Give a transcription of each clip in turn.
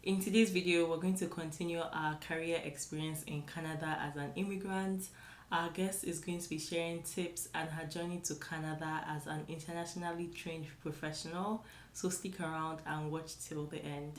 In today's video, we're going to continue our career experience in Canada as an immigrant. Our guest is going to be sharing tips and her journey to Canada as an internationally trained professional. So stick around and watch till the end.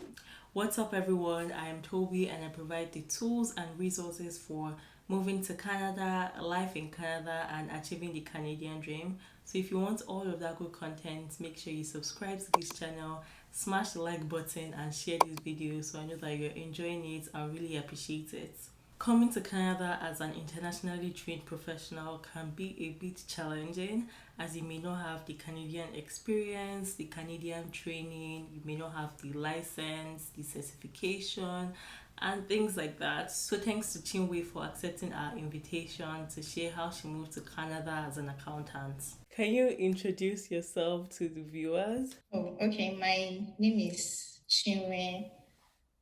What's up, everyone? I am Tobi and I provide the tools and resources for moving to Canada, life in Canada, and achieving the Canadian dream. So if you want all of that good content, make sure you subscribe to this channel, smash the like button, and share this video so I know that you're enjoying it. I really appreciate it. Coming to Canada as an internationally trained professional can be a bit challenging as you may not have the Canadian experience, the Canadian training, you may not have the license, the certification, and things like that. So, thanks to Chinwe for accepting our invitation to share how she moved to Canada as an accountant. Can you introduce yourself to the viewers? Oh, okay. My name is Chinwe.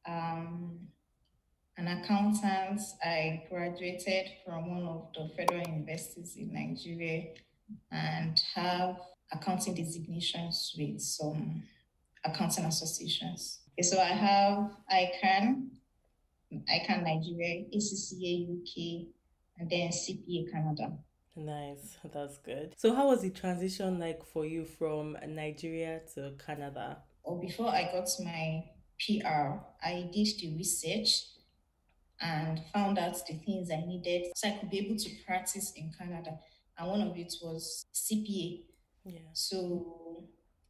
Um, an accountant. I graduated from one of the federal universities in Nigeria and have accounting designations with some accounting associations. Okay, so I have ICANN Nigeria, ACCA UK, and then CPA Canada. Nice, that's good. So, how was the transition like for you from Nigeria to Canada? Or before I got my PR, I did the research and found out the things I needed so I could be able to practice in Canada. And one of it was CPA. Yeah. So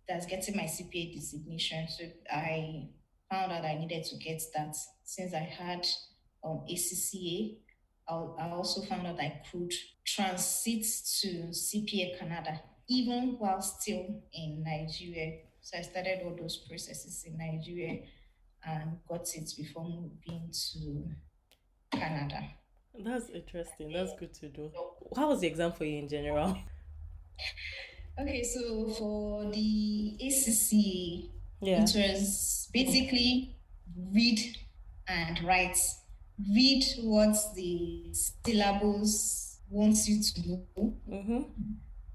that's getting my CPA designation. So I found out I needed to get that since I had ACCA. I also found out I could transit to CPA Canada even while still in Nigeria. So I started all those processes in Nigeria and got it before moving to Canada. That's interesting. That's good to do. How was the exam for you in general? Okay, so for the ACC, Yeah. it was basically read and write. Read what the syllables wants you to know, Mm-hmm.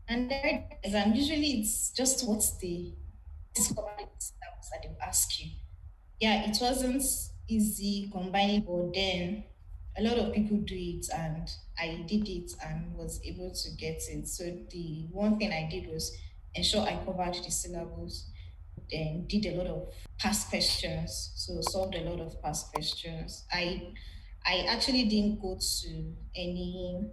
and then exam. Usually, it's just what they discover in the syllabus that they ask you. Yeah, it wasn't easy combining, but then a lot of people do it, and I did it and was able to get it. So the one thing I did was ensure I covered the syllabus, then did a lot of past questions, so solved a lot of past questions. I actually didn't go to any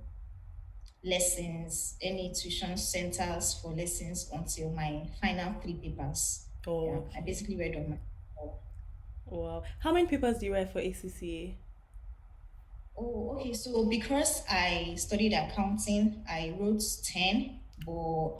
lessons, any tuition centers for lessons until my final three papers. Oh, Yeah, I okay. basically read on my own. Wow. How many papers do you write for ACCA? Oh, okay. So because I studied accounting, I wrote 10, but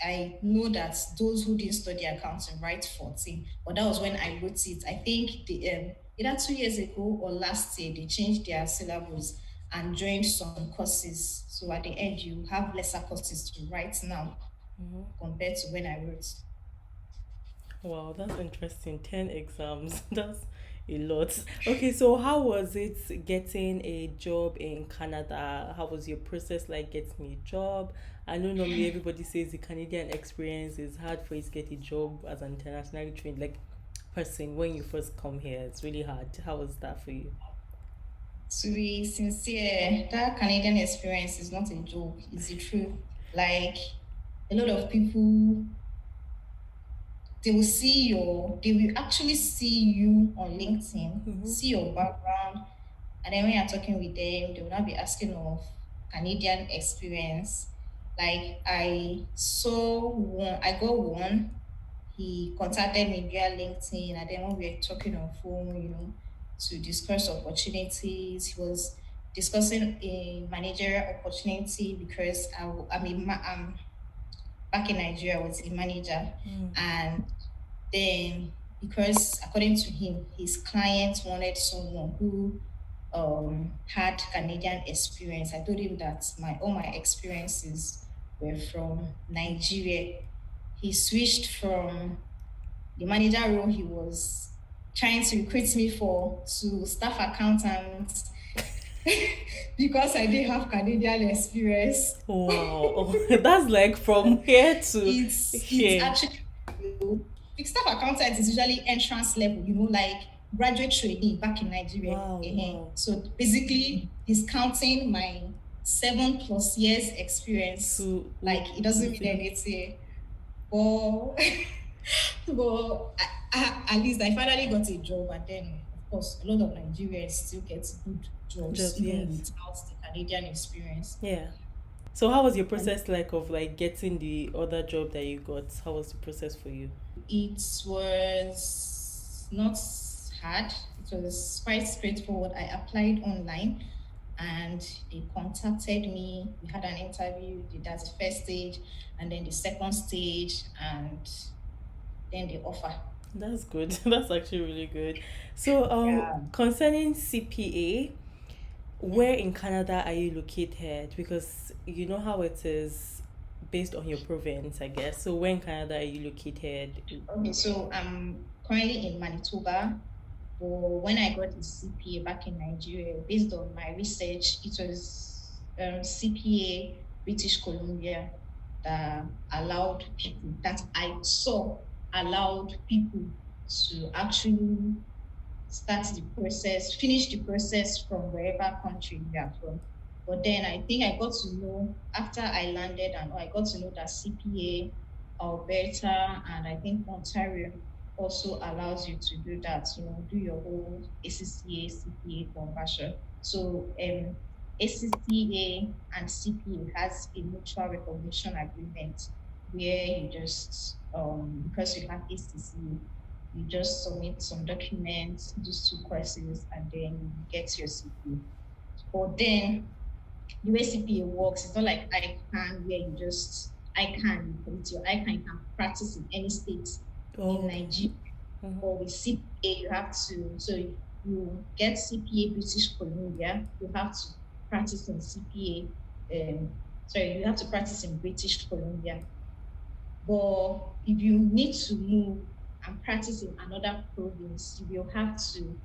I know that those who didn't study accounting write 14. But that was when I wrote it. I think either 2 years ago or last year, they changed their syllabus and joined some courses. So at the end, you have lesser courses to write now Mm-hmm. compared to when I wrote. Wow, that's interesting. 10 exams. That's a lot. Okay, so how was it getting a job in Canada? How was your process like getting a job? I know normally everybody says the Canadian experience is hard for you to get a job as an internationally trained like person when you first come here. It's really hard. How was that for you? To be sincere, that Canadian experience is not a joke, it's the truth. Like a lot of people, they will actually see you on LinkedIn, Mm-hmm. see your background, and then when you're talking with them, they will not be asking of Canadian experience. Like I got one. He contacted me via LinkedIn, and then when we were talking on phone, to discuss opportunities, he was discussing a managerial opportunity because I'm back in Nigeria. I was a manager, Mm. and then because according to him, his client wanted someone who had Canadian experience. I told him that my all my experiences were from Nigeria. He switched from the manager role he was trying to recruit me for to staff accountant because I didn't have Canadian experience. Wow. Oh, that's like from here to It's here. actually, fixed staff accountant is usually entrance level, like graduate trainee back in Nigeria. Wow, wow. So basically, discounting my 7+ years experience, To like it doesn't mean to anything. But, but at least I finally got a job, and then of course a lot of Nigerians still get good jobs jobs, even yes. without the Canadian experience. Yeah. So how was your And process like of like getting the other job that you got? How was the process for you? it was not hard. It was quite straightforward. I applied online and they contacted me. We had an interview. That's the first stage, and then the second stage, and then the offer. That's good. That's actually really good. So Yeah. concerning CPA, where in Canada are you located? Because you know how it is based on your province, I guess. So where in Canada are you located? Okay, so I'm currently in Manitoba. But when I got the CPA back in Nigeria, based on my research, it was CPA British Columbia that allowed people, that I saw allowed people to actually start the process, finish the process from wherever country they are from. But then I think I got to know after I landed, and I got to know that CPA, Alberta, and I think Ontario also allows you to do that, do your whole ACCA, CPA conversion. So ACCA and CPA has a mutual recognition agreement where you just, because you have ACCA, you just submit some documents, do 2 courses, and then you get your CPA. But then the way CPA works, it's not like ICANN where you just ICANN, you put your ICANN, you can practice in any state Oh, in okay. Nigeria. Mhm. Or with CPA, you have to, so you get CPA British Columbia, you have to practice in CPA, sorry, you have to practice in British Columbia. But if you need to move and practice in another province, you will have to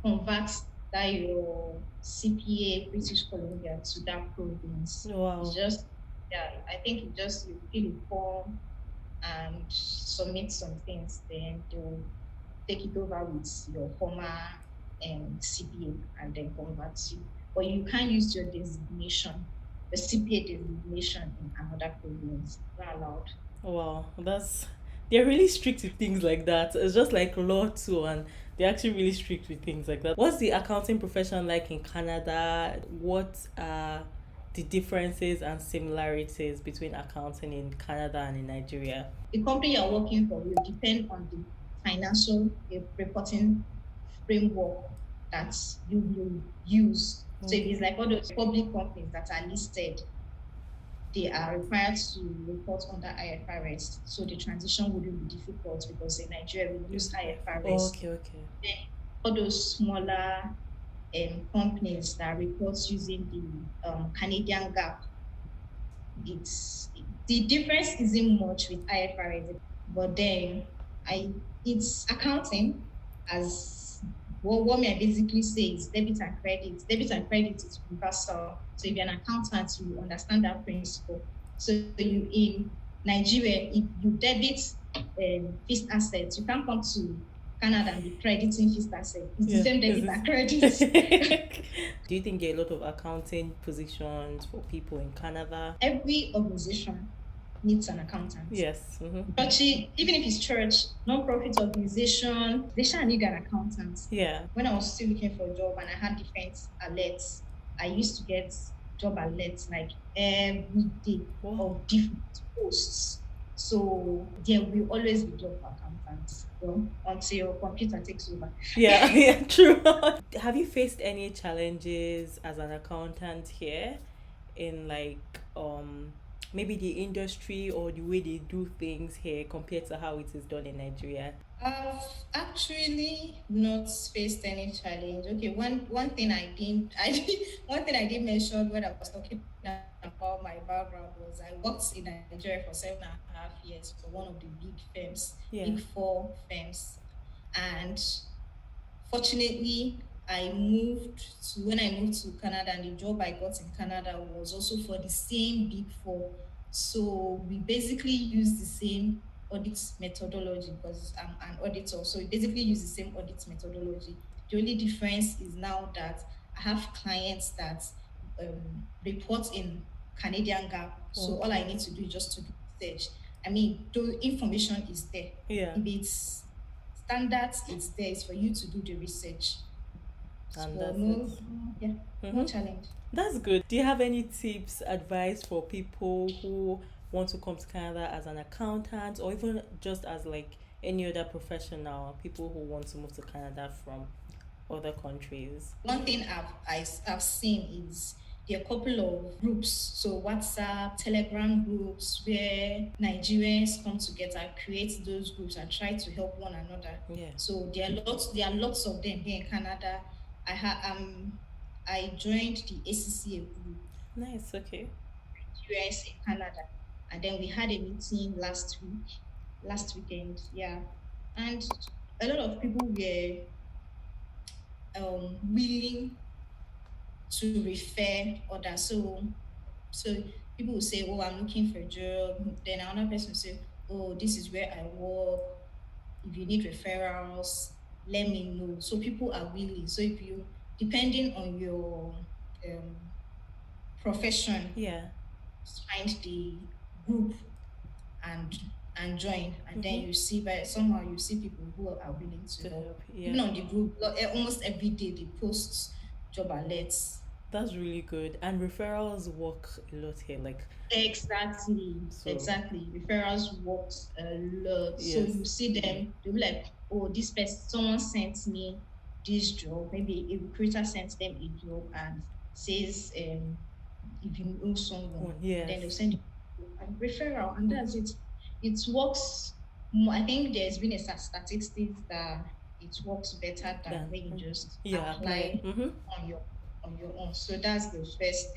convert that your CPA British Columbia to that province. It's Wow. just, yeah, I think it just you fill a form and submit some things, then they'll take it over with your former CPA and then convert you. But you can't use your designation, the CPA designation in another province. Not allowed. Wow. That's they're really strict with things like that. It's just like law too, and they're actually really strict with things like that. What's the accounting profession like in Canada? What are the differences and similarities between accounting in Canada and in Nigeria? The company you're working for will depend on the financial reporting framework that you will use. So if it's Okay. like all those public companies that are listed, they are required to report under IFRS. So the transition wouldn't be difficult because in Nigeria we use IFRS. Okay, okay. Then all those smaller companies that report using the Canadian GAAP, it's the difference isn't much with IFRS, but then I it's accounting as what may I basically say is debit and credit. Debit and credit is universal. So if you're an accountant, you understand that principle. So you in Nigeria, if you debit fixed assets, you can't come to Canada and be crediting fixed assets. It's the Yeah. same Is debit and credit. this Do you think there are a lot of accounting positions for people in Canada? Every organization needs an accountant. Yes. Church, even if it's church, non-profit organization, they shall need an accountant. Yeah. When I was still looking for a job and I had different alerts, I used to get job alerts like every day Wow. of different posts. So there will always be job for accountants, until your computer takes over. Yeah, yeah, true. Have you faced any challenges as an accountant here in like maybe the industry or the way they do things here compared to how it is done in Nigeria? I've actually not faced any challenge. Okay, one thing I didn't one thing I did mention when I was talking about my background was I worked in Nigeria for 7.5 years for one of the big firms, Yeah. big four firms. And fortunately, I moved to when I moved to Canada, and the job I got in Canada was also for the same big four. So we basically use the same. audit methodology because I'm an auditor. So we basically use the same audit methodology. The only difference is now that I have clients that report in Canadian GAAP. So all I Okay. need to do is just to do research. I mean, the information is there. Yeah. If it's standards, it's there. It's for you to do the research. And So that's it. yeah, no Mm-hmm. challenge. That's good. Do you have any tips, advice for people who want to come to Canada as an accountant or even just as like any other professional, people who want to move to Canada from other countries? One thing I've seen is there are a couple of groups, so WhatsApp, Telegram groups, where Nigerians come together, create those groups, and try to help one another. Yeah. So there are lots of them here in Canada. I joined the ACCA group, Nice. Okay. US in Canada, and then we had a meeting last weekend, yeah, and a lot of people were willing to refer others. So people will say, "Oh, I'm looking for a job." Then another person will say, "Oh, this is where I work. If you need referrals, let me know." So people are willing. So if you, depending on your um, profession, Yeah. find the group and join, and then Mm-hmm. you see, by somehow you see people who are willing to To help. help. Yeah. Even on the group, almost every day they post job alerts. That's really good. And referrals work a lot here. Like, Exactly, so, exactly. Referrals works a lot. So yes. you see them, they'll be like, "Oh, this person, someone sent me this job." Maybe a recruiter sent them a job and says, if you know someone, Oh, and then yes. they'll send you a referral, and that's it. It works more. I think there's been a statistics that it works better than Then, when you just yeah, apply. apply Mm-hmm. on your own. So that's the first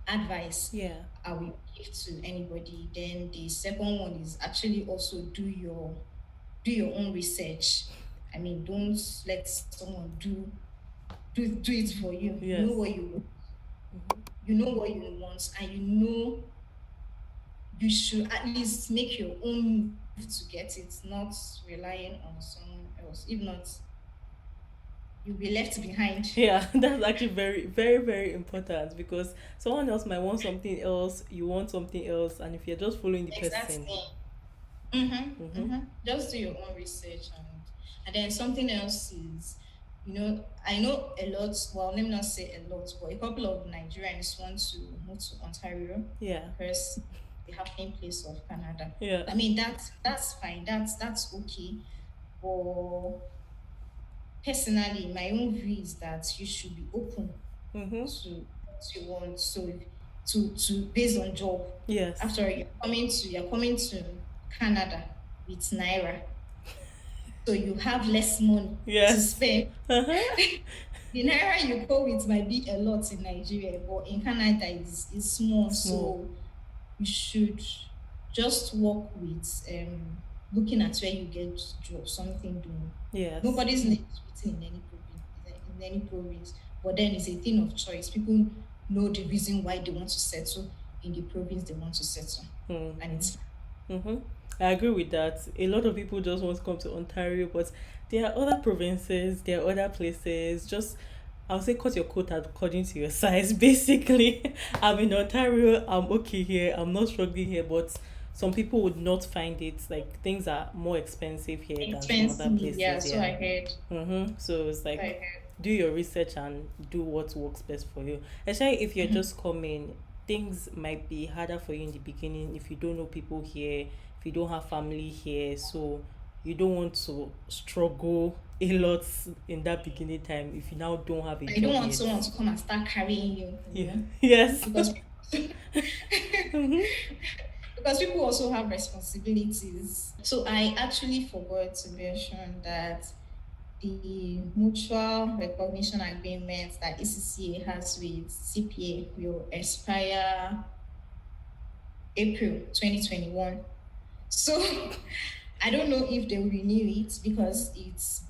advice Yeah. I will give to anybody. Then the second one is actually also do your own research. I mean, don't let someone do it for you. Yes. You know what you want, and you know you should at least make your own move to get it, not relying on someone else. If not, you'll be left behind. Yeah, that's actually very, very, very important because someone else might want something else, you want something else, and if you're just following the person, Exactly. Mm-hmm, mm-hmm. mm-hmm. Just do your own research, and then something else is, I know a lot. Well, let me not say a lot, but a couple of Nigerians want to move to Ontario Yeah, because the happening place of Canada. yeah, I mean, that's fine. That's okay. But personally, my own view is that you should be open mm-hmm. to what you want. So to based on job. Yes, After all, you're coming to Canada with Naira. So you have less money to yes, spend. uh-huh. The Naira you go with might be a lot in Nigeria, but in Canada is small. Small, So you should just work with looking at where you get job, something doing. yes, Nobody's name is written in any province, but then it's a thing of choice. People know the reason why they want to settle in the province they want to settle, mm. and it's Mm-hmm. I agree with that. A lot of people just want to come to Ontario, but there are other provinces, there are other places. Just, I'll say, cut your coat according to your size. Basically, I'm in Ontario, I'm okay here, I'm not struggling here, but some people would not find it. Like, things are more expensive here than some other expensive. Yeah, places, so yeah. I heard. Mm-hmm. So it's So I like, heard. do your research and do what works best for you. Especially if you're Mhm. just coming, things might be harder for you in the beginning if you don't know people here, if you don't have family here. So you don't want to struggle a lot in that beginning time if you now don't have a I don't job want yet. someone to come and start carrying you, Yeah. Yes. because Mm-hmm. because people also have responsibilities. So I actually forgot to mention that the mutual recognition agreement that ECCA has with CPA will expire April 2021. So I don't know if they will renew it because it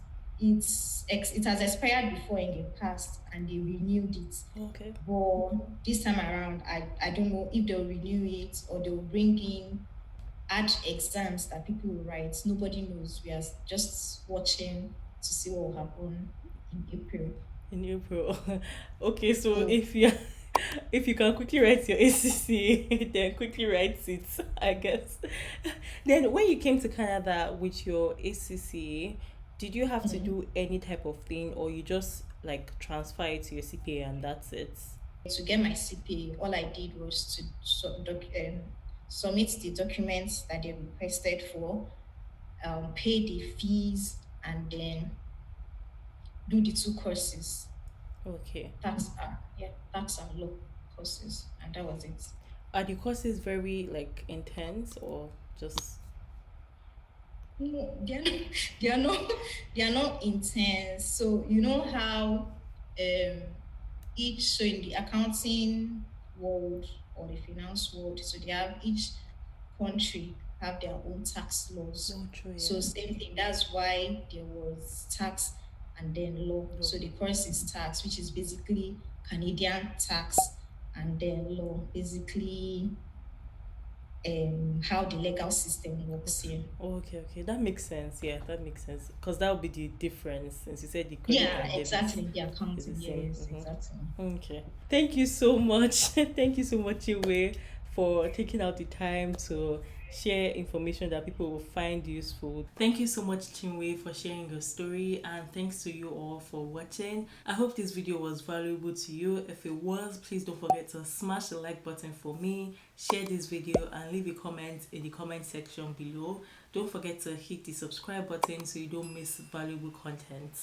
has expired before in the past and they renewed it. Okay. But this time around, I don't know if they'll renew it or they'll bring in add exams that people will write. Nobody knows. We are just watching to see what will happen in April. In April. Okay, so So if you can quickly write your ACC, then quickly write it, I guess. Then when you came to Canada with your ACC, did you have to mm, do any type of thing, or you just like transfer it to your CPA and that's it? to get my CPA, all I did was to submit the documents that they requested for, pay the fees, and then do the two courses. Okay. Tax and law courses, and that was it. Are the courses very like intense or just No, they are not, they are not intense. So you know how so in the accounting world or the finance world, so they have each country have their own tax laws. no true, So yeah. same thing. That's why there was tax and then law. No. So the course is tax, which is basically Canadian tax, and then law, basically how the legal system works Okay. here. Okay, okay. That makes sense. Yeah, that makes sense. Because that would be the difference. Since you said the credit Yeah, and debit exactly. The is the accounting. same. Yes, exactly. Okay. Thank you so much. Thank you so much, Chinwe, for taking out the time to share information that people will find useful. Thank you so much, Chinwe, for sharing your story, and thanks to you all for watching. I hope this video was valuable to you. If it was, please don't forget to smash the like button for me, share this video, and leave a comment in the comment section below. Don't forget to hit the subscribe button so you don't miss valuable content.